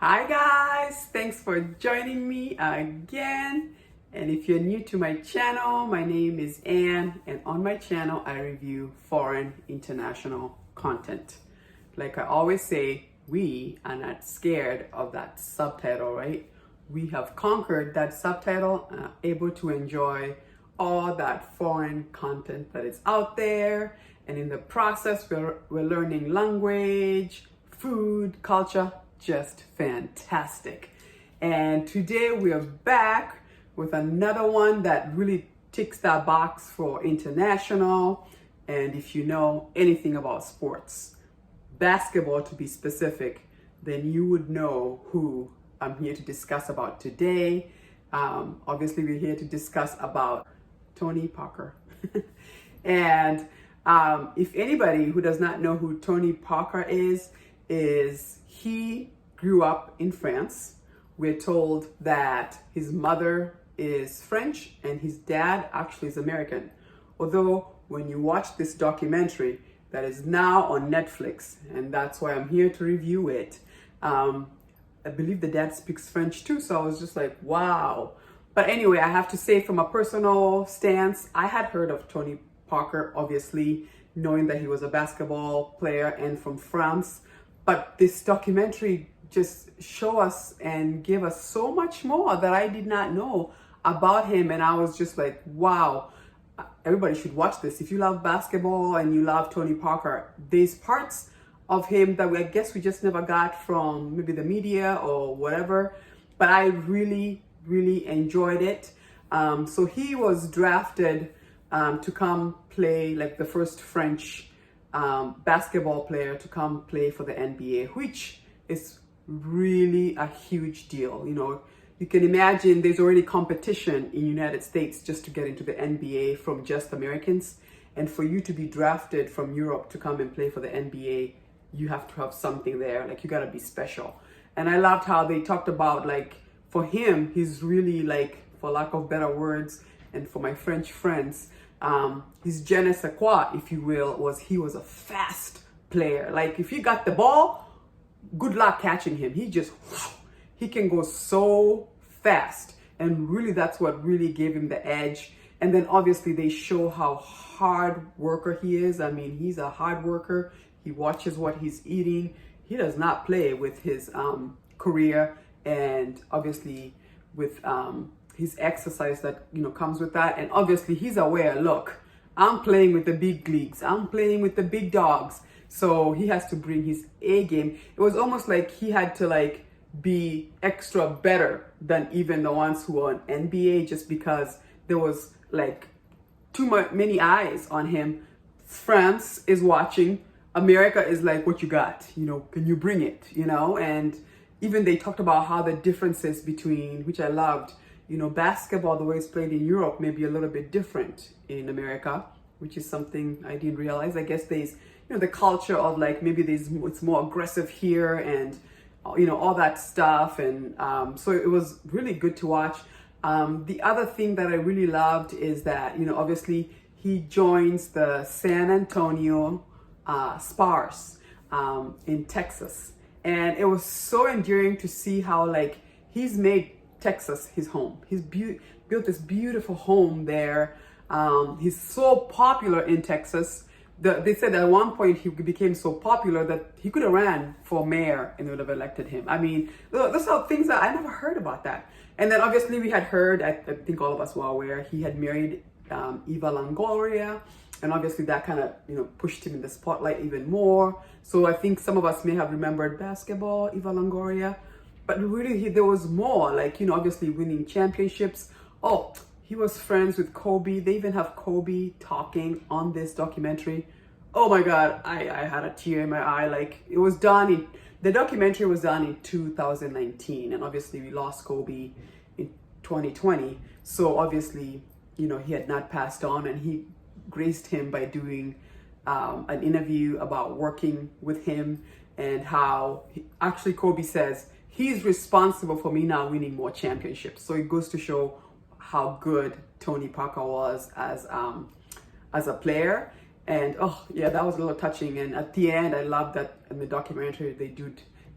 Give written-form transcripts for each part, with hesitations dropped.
Hi guys, thanks for joining me again. And if you're new to my channel, my name is Anne, and on my channel I review foreign international content. Like I always say, we are not scared of that subtitle, right? We have conquered that subtitle and are able to enjoy all that foreign content that is out there. And in the process, we're learning language, food, culture, just fantastic. And today we are back with another one that really ticks that box for international. And if you know anything about sports, basketball to be specific, then you would know who I'm here to discuss about today. Obviously, we're here to discuss about Tony Parker. And if anybody who does not know who Tony Parker is he grew up in France. We're told that his mother is French and his dad actually is American. Although when you watch this documentary that is now on Netflix, and that's why I'm here to review it, I believe the dad speaks French too, so I was just like, wow. But anyway, I have to say from a personal stance, I had heard of Tony Parker, obviously, knowing that he was a basketball player and from France. But this documentary just show us and give us so much more that I did not know about him. And I was just like, wow, everybody should watch this. If you love basketball and you love Tony Parker, there's parts of him that I guess we just never got from maybe the media or whatever. But I really enjoyed it. So he was drafted to come play, like the first French basketball player to come play for the NBA, which is really a huge deal. You know, you can imagine there's already competition in United States just to get into the NBA from just Americans. And for you to be drafted from Europe to come and play for the NBA, you have to have something there. Like, you gotta be special. And I loved how they talked about, like, for him, he's really, like, for lack of better words, and for my French friends, his je ne sais quoi, if you will, was he was a fast player. Like, if you got the ball, good luck catching him. He can go so fast. And really, that's what really gave him the edge. And then obviously they show how hard worker he is. I mean, he's a hard worker. He watches what he's eating. He does not play with his career, and obviously with his exercise that, you know, comes with that. And obviously he's aware, look, I'm playing with the big leagues, I'm playing with the big dogs, so he has to bring his A game. It was almost like he had to, like, be extra better than even the ones who are on NBA, just because there was, like, many eyes on him. France is watching, America is like, what you got, you know, can you bring it, you know? And even they talked about how the differences between, which I loved, you know, basketball, the way it's played in Europe may be a little bit different in America, which is something I didn't realize. I guess there's, you know, the culture of, like, maybe it's more aggressive here and, you know, all that stuff. And so it was really good to watch. The other thing that I really loved is that, you know, obviously he joins the San Antonio Spurs in Texas. And it was so endearing to see how, like, he's made Texas his home. He's built this beautiful home there. He's so popular in Texas. They said at one point he became so popular that he could have ran for mayor and they would have elected him. I mean, those are things that I never heard about that. And then obviously we had heard, I think all of us were aware, he had married Eva Longoria. And obviously that kind of, you know, pushed him in the spotlight even more. So I think some of us may have remembered basketball, Eva Longoria. But really, there was more, like, you know, obviously winning championships. Oh, he was friends with Kobe. They even have Kobe talking on this documentary. Oh my God, I had a tear in my eye. Like, it was done the documentary was done in 2019. And obviously we lost Kobe in 2020. So obviously, you know, he had not passed on, and he graced him by doing an interview about working with him, and how actually Kobe says, he's responsible for me now winning more championships. So it goes to show how good Tony Parker was as a player. And oh yeah, that was a little touching. And at the end, I love that in the documentary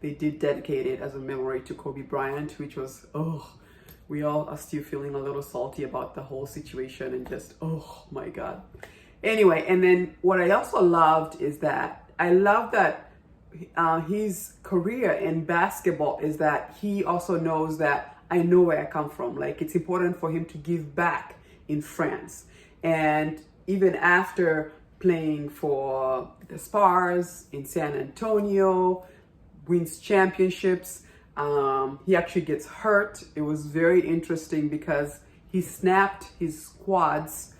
they did dedicate it as a memory to Kobe Bryant, which was, we all are still feeling a little salty about the whole situation and just, oh my God. Anyway, and then what I also loved is that I love that his career in basketball is that he also knows that I know where I come from. Like, it's important for him to give back in France. And even after playing for the Spurs in San Antonio, wins championships, he actually gets hurt. It was very interesting because he snapped his quads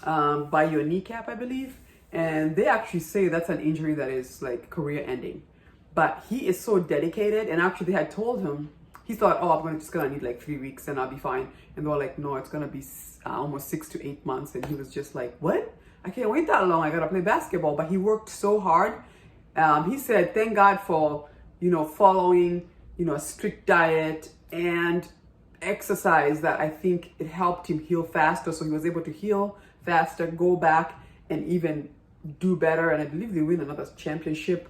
by your kneecap, I believe. And they actually say that's an injury that is like career ending. But he is so dedicated. And actually they had told him, he thought, I'm just gonna need like 3 weeks and I'll be fine. And they were like, no, it's gonna be almost 6 to 8 months. And he was just like, what? I can't wait that long. I gotta play basketball. But he worked so hard. He said, thank God for, following, a strict diet and exercise, that I think it helped him heal faster. So he was able to heal faster, go back and even do better. And I believe they win another championship.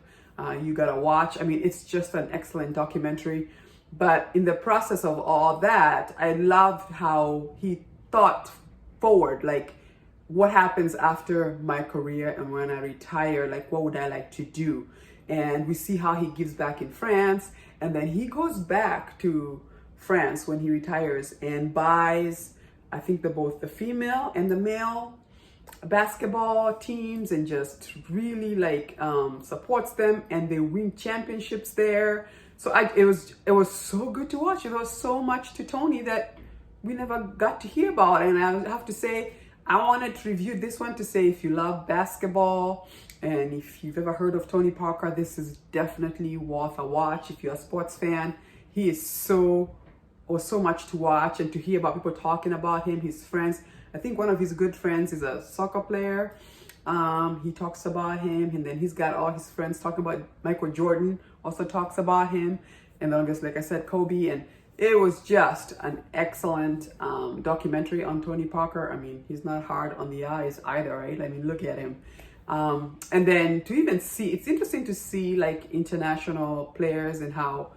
You gotta watch. I mean, it's just an excellent documentary. But in the process of all that, I loved how he thought forward, like, what happens after my career and when I retire, like, what would I like to do? And we see how he gives back in France. And then he goes back to France when he retires and buys, I think, both the female and the male basketball teams, and just really supports them, and they win championships there. So it was so good to watch. There was so much to Tony that we never got to hear about. And I have to say, I wanted to review this one to say, if you love basketball and if you've ever heard of Tony Parker, this is definitely worth a watch. If you're a sports fan, he is so much to watch, and to hear about people talking about him, his friends. I think one of his good friends is a soccer player. He talks about him, and then he's got all his friends talking about Michael Jordan, also talks about him. And then I guess, like I said, Kobe. And it was just an excellent documentary on Tony Parker. I mean, he's not hard on the eyes either, right? I mean, look at him. And then to even see, it's interesting to see like international players and how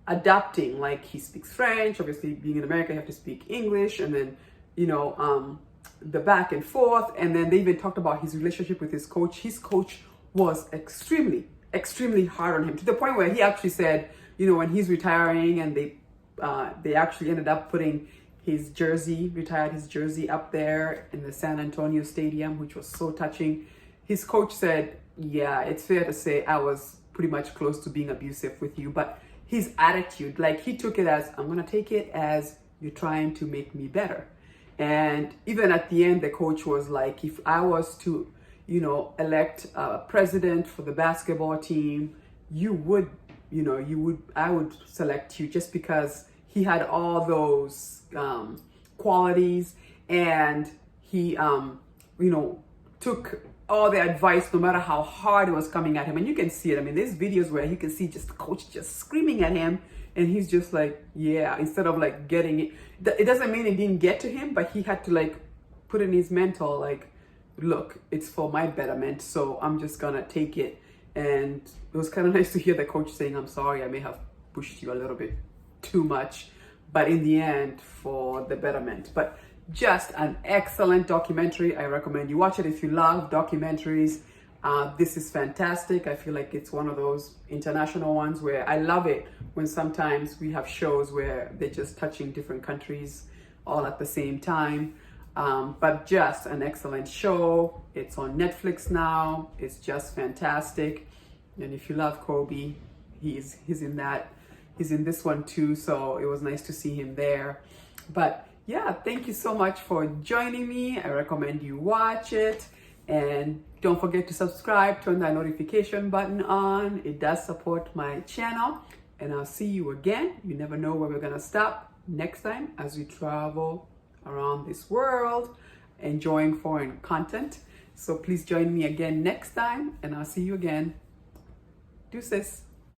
adapting, like he speaks French, obviously being in America, you have to speak English, and then, the back and forth. And then they even talked about his relationship with his coach. His coach was extremely, extremely hard on him, to the point where he actually said, when he's retiring, and they actually ended up putting retired his jersey up there in the San Antonio Stadium, which was so touching. His coach said, yeah, it's fair to say I was pretty much close to being abusive with you. But his attitude, like, he took it as, I'm going to take it as you're trying to make me better. And even at the end, the coach was like, if I was to, elect a president for the basketball team, I would select you, just because he had all those qualities, and he, took all the advice, no matter how hard it was coming at him. And you can see it. I mean, there's videos where you can see just the coach just screaming at him, and he's just like, yeah, instead of like getting it. It doesn't mean it didn't get to him, but he had to like put in his mental, like, look, it's for my betterment, so I'm just gonna take it. And it was kind of nice to hear the coach saying, I'm sorry, I may have pushed you a little bit too much, but in the end, for the betterment. But just an excellent documentary. I recommend you watch it if you love documentaries. This is fantastic. I feel like it's one of those international ones where I love it when sometimes we have shows where they're just touching different countries all at the same time. But just an excellent show. It's on Netflix now. It's just fantastic. And if you love Kobe, he's in that. He's in this one too. So it was nice to see him there. But yeah, thank you so much for joining me. I recommend you watch it. And don't forget to subscribe, turn that notification button on. It does support my channel. And I'll see you again. You never know where we're going to stop next time as we travel around this world, enjoying foreign content. So please join me again next time, and I'll see you again. Deuces.